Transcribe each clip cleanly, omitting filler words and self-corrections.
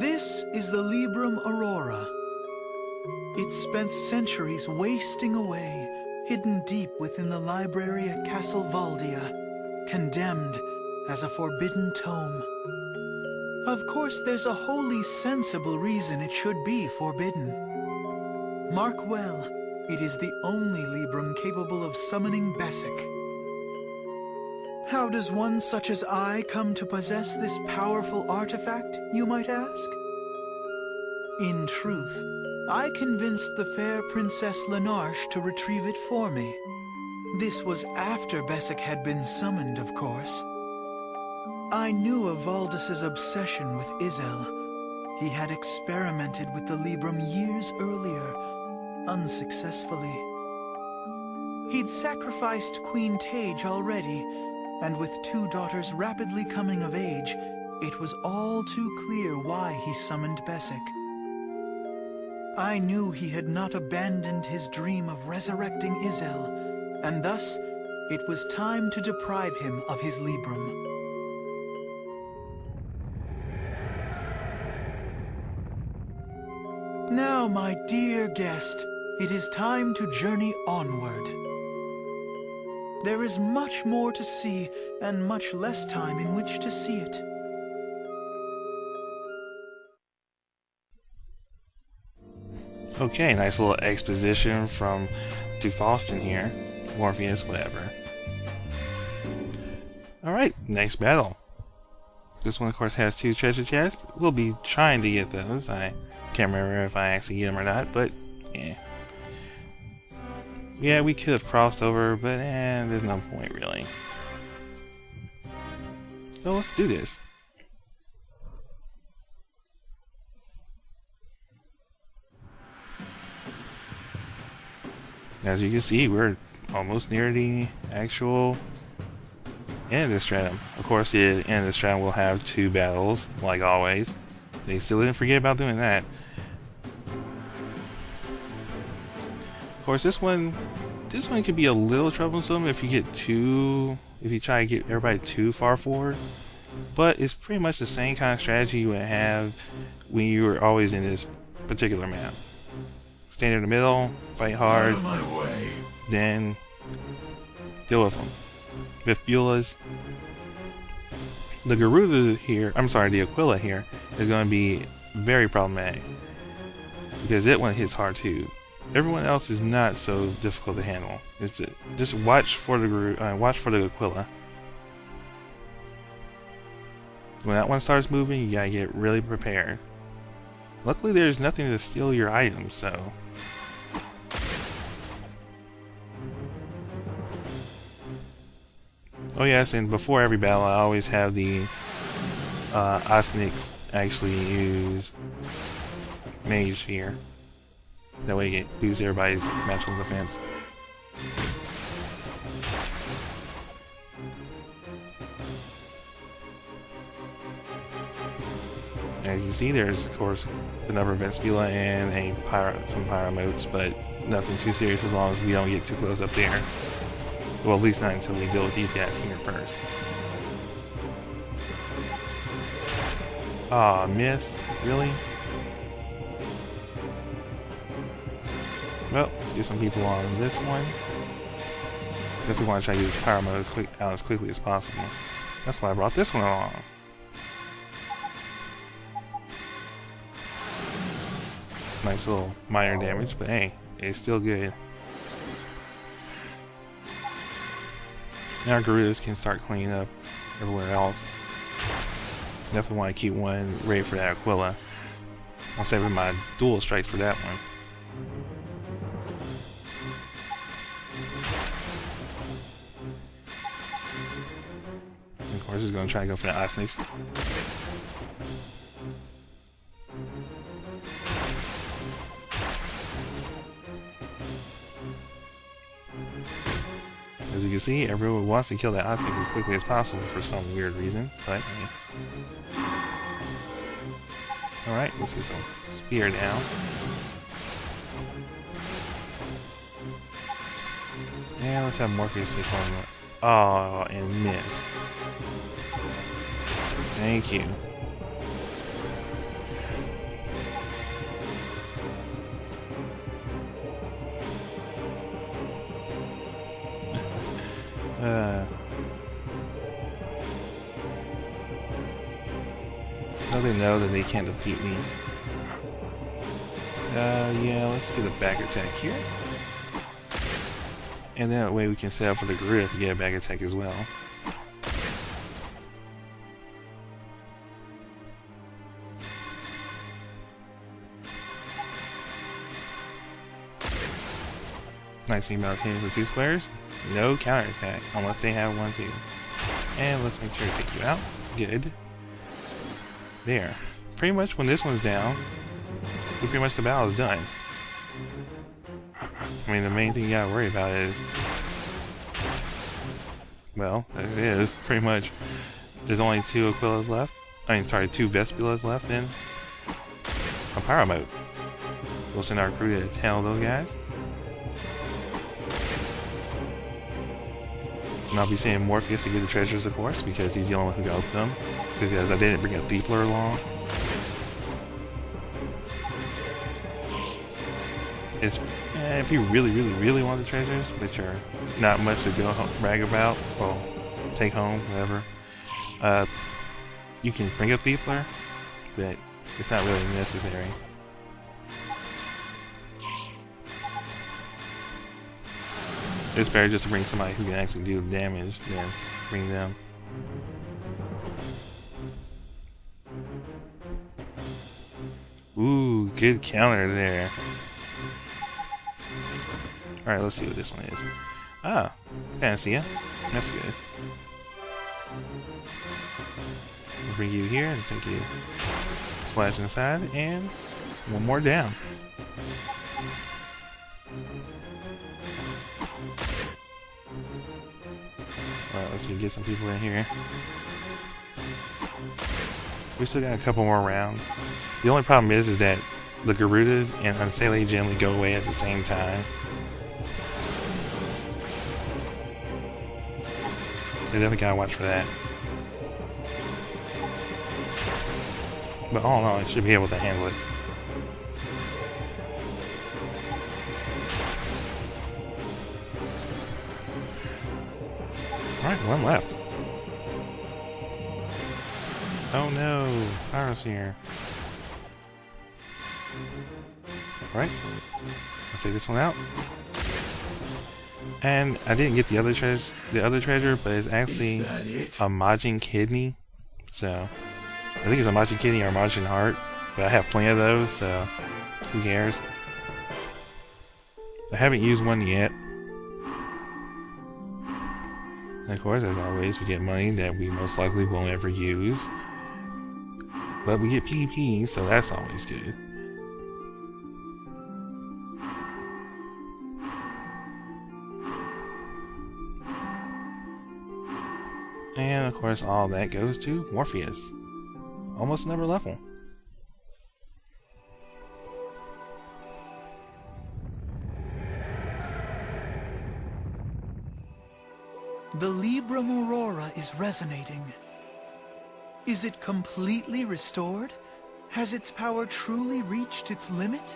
This is the Librum Aurora. It spent centuries wasting away, hidden deep within the library at Castle Valdia, condemned as a forbidden tome. Of course, there's a wholly sensible reason it should be forbidden. Mark well, it is the only Librum capable of summoning Bessic. How does one such as I come to possess this powerful artifact, you might ask? In truth, I convinced the fair Princess Lenarche to retrieve it for me. This was after Bessic had been summoned, of course. I knew of Valdis's obsession with Izel. He had experimented with the Librum years earlier, unsuccessfully. He'd sacrificed Queen Tage already, and with 2 daughters rapidly coming of age, it was all too clear why he summoned Bessic. I knew he had not abandoned his dream of resurrecting Izel, and thus it was time to deprive him of his Librum. Now, my dear guest, it is time to journey onward. There is much more to see, and much less time in which to see it. Okay, nice little exposition from Dufalston here. Morpheus, whatever. Alright, next battle. This one, of course, has 2 treasure chests. We'll be trying to get those. I can't remember if I actually get them or not, but yeah. Yeah, we could have crossed over, but there's no point really. So let's do this. As you can see, we're almost near the actual end of this stratum. Of course, the end of the stratum will have 2 battles, like always. They still didn't forget about doing that. Of course, this one could be a little troublesome if you try to get everybody too far forward. But it's pretty much the same kind of strategy you would have when you were always in this particular map. Stand in the middle, fight hard, then deal with them. With Beulah's, the Garuda here, the Aquila here, is going to be very problematic. Because that one hits hard too. Everyone else is not so difficult to handle. Just watch for the Aquila. When that one starts moving, you gotta get really prepared. Luckily, there's nothing to steal your items, so. Oh yes, and before every battle, I always have the Osniks actually use Mage here. That way it boosts everybody's natural defense. As you see, there's of course the number of Vespula and some Pyromotes, but nothing too serious as long as we don't get too close up there. Well, at least not until we deal with these guys here first. Aw, miss? Really? Well, let's get some people on this one. Definitely want to try to use Pyro Mode out as quickly as possible. That's why I brought this one along. Nice little minor damage, but hey, it's still good. Now our Garudas can start cleaning up everywhere else. Definitely want to keep one ready for that Aquila. I'll save my dual strikes for that one. Of course, he's going to try to go for the Osniks. As you can see, everyone wants to kill that Osnik as quickly as possible for some weird reason, but hey. Alright, let's get some spear now. And let's have Morpheus take one. Oh, and miss. Thank you. Now they know that they can't defeat me. Yeah, let's get a back attack here. And that way we can set up for the Garuda to get a back attack as well. Nice amount of hitting for 2 squares. No counterattack unless they have 1 too. And let's make sure to take you out. Good. There. Pretty much when this one's down, pretty much the battle is done. I mean, the main thing you gotta worry about is, well, it is pretty much. There's only 2 Aquilas left. I mean, sorry, 2 Vespilas left in a Pyro mode. We'll send our crew to tail those guys. And I'll be sending Morpheus to get the treasures, of course, because he's the only one who can open them. Because I didn't bring a Thiefler along. It's, if you really want the treasures, which are not much to go brag about, or take home, whatever, you can bring a Thiefler, but it's not really necessary. It's better just to bring somebody who can actually do the damage than bring them. Ooh, good counter there. Alright, let's see what this one is. Ah, Panacea. That's good. We'll bring you here and take you slash inside, and 1 more down. Alright, let's see, get some people in here. We still got a couple more rounds. The only problem is that the Garudas and Unsale generally go away at the same time. They definitely gotta watch for that. But all in all, I should be able to handle it. Alright, 1 left. Oh no, Pyro's here. Alright, let's take this one out. And I didn't get the other treasure, but it's actually a Majin Kidney. So I think it's a Majin Kidney or a Majin Heart, but I have plenty of those, so who cares? I haven't used one yet. And of course, as always, we get money that we most likely won't ever use. But we get PvP, so that's always good. And of course, all that goes to Morpheus. Almost another level. The Librum Aurora is resonating. Is it completely restored? Has its power truly reached its limit?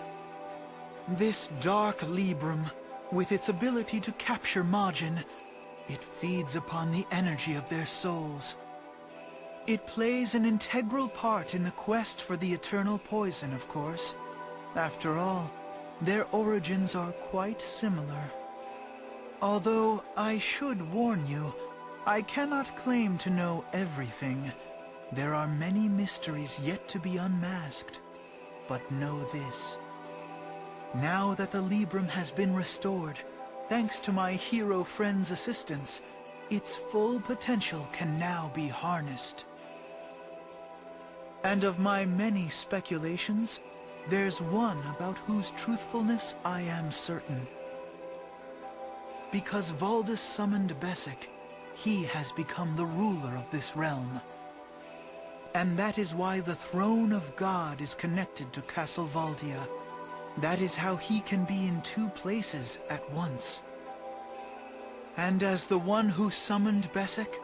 This dark Librum, with its ability to capture Majin, it feeds upon the energy of their souls. It plays an integral part in the quest for the eternal poison, of course. After all, their origins are quite similar. Although I should warn you, I cannot claim to know everything. There are many mysteries yet to be unmasked. But know this. Now that the Librum has been restored, thanks to my hero friend's assistance, its full potential can now be harnessed. And of my many speculations, there's one about whose truthfulness I am certain. Because Valdis summoned Besic, he has become the ruler of this realm. And that is why the throne of God is connected to Castle Valdia. That is how he can be in 2 places at once. And as the one who summoned Besic,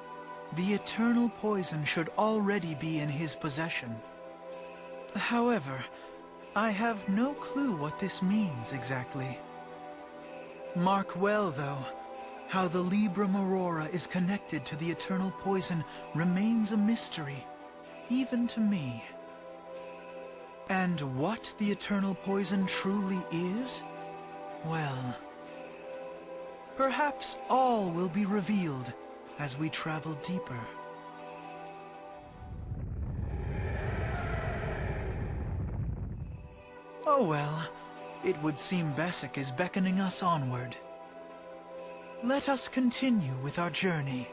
the eternal poison should already be in his possession. However, I have no clue what this means exactly. Mark well, though, How the Librum Aurora is connected to the eternal poison remains a mystery, even to me. And what the eternal poison truly is? Well, perhaps all will be revealed as we travel deeper. Oh well, it would seem Basic is beckoning us onward. Let us continue with our journey.